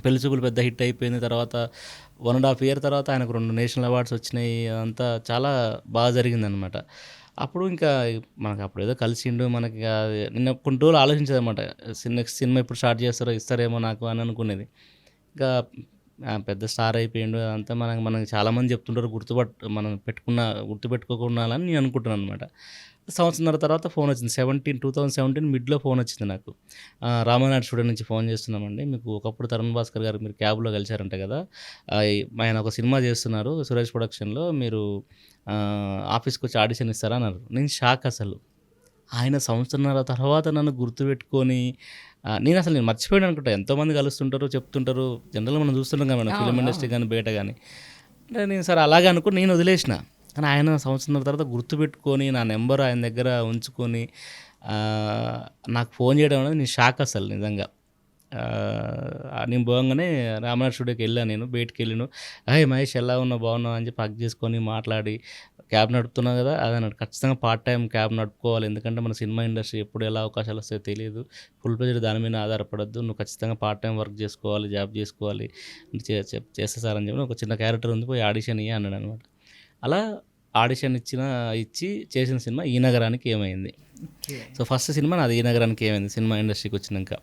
పెళ్లి చూపులు పెద్ద హిట్ అయిపోయింది. తర్వాత 1½ ఇయర్ తర్వాత ఆయనకు 2 నేషనల్ అవార్డ్స్ వచ్చినాయి. అదంతా చాలా బాగా జరిగిందనమాట. అప్పుడు ఇంకా మనకు అప్పుడేదో కలిసిండు మనకి నేను కొన్ని రోజులు ఆలోచించేదనమాట. నెక్స్ట్ సినిమా ఎప్పుడు స్టార్ట్ చేస్తారో, ఇస్తారేమో నాకు అని అనుకునేది. ఇంకా పెద్ద స్టార్ అయిపోయిండు అదంతా మనకు చాలామంది చెప్తుంటారు మనం గుర్తుపెట్టుకోకుండాలని నేను అనుకుంటున్నాననమాట. సంవత్సరంన్నర తర్వాత ఫోనొచ్చింది. 2017 మిడ్‌లో ఫోనొచ్చింది నాకు. రామానాయుడు స్టూడియో నుంచి ఫోన్ చేస్తున్నామండి. మీకు ఒకప్పుడు తరుణ్ భాస్కర్ గారు మీరు క్యాబ్‌లో కలిసారంట కదా! ఆయన ఒక సినిమా చేస్తున్నారు సురేష్ ప్రొడక్షన్‌లో. మీరు ఆఫీస్‌కొచ్చి ఆడిషన్ ఇస్తారా అన్నారు. నేను షాక్ అసలు. ఆయన సంవత్సరంన్నర తర్వాత నన్ను గుర్తుపెట్టుకొని నేను మర్చిపోయాను అనుకుంటా. ఎంతోమంది కలుస్తుంటారు, చెప్తుంటారు. జనరల్‌గా మనం చూస్తుంటాం కదా! మేడం ఫిల్మ్ అవును. ఇండస్ట్రీ అవును. గాని, బయట గాని. అంటే నేను సరే అలాగే అనుకోని నేను వదిలేసిన. కానీ ఆయన సంవత్సరంన్నర తర్వాత గుర్తుపెట్టుకొని, నా నంబర్ ఆయన దగ్గర ఉంచుకొని ఆహ్, నాకు ఫోన్ చేయడం అనేది నేను షాక్ అసలు నిజంగా. నేను పోంగానే రామనాథ్ స్టూడియోకెళ్ళా నేను. బయటికెళ్ళిను. "హాయ్ మహేష్ ఎలా ఉన్నావు? బాగున్నావా?" అని చెప్పి హగ్ చేసుకొని మాట్లాడి, "క్యాబ్ నడుపుతున్నావు కదా!" అదన్నాడు. "ఖచ్చితంగా పార్ట్ టైమ్ క్యాబ్ నడుపుకోవాలి. ఎందుకంటే మన సినిమా ఇండస్ట్రీ ఎప్పుడు ఎలా అవకాశాలొస్తాయో తెలీదు. ఫుల్ ప్లెజ్డ్ దాని మీద ఆధారపడొద్దు. నువ్వు ఖచ్చితంగా పార్ట్ టైమ్ వర్క్ చేసుకోవాలి, జాబ్ చేసుకోవాలి. చేస్తా సార్" అని చెప్పి ఒక చిన్న క్యారెక్టర్ ఉంది. పోయి ఆడిషన్ ఇయ్యి అన్నాడనమాట. అలా ఆడిషన్ ఇచ్చి చేసిన సినిమా 'ఈ నగరానికి ఏమైంది.' ఓకే. సో, ఫస్ట్ సినిమా నాది 'ఈ నగరానికి ఏమైంది' సినిమా ఇండస్ట్రీకొచ్చినంక.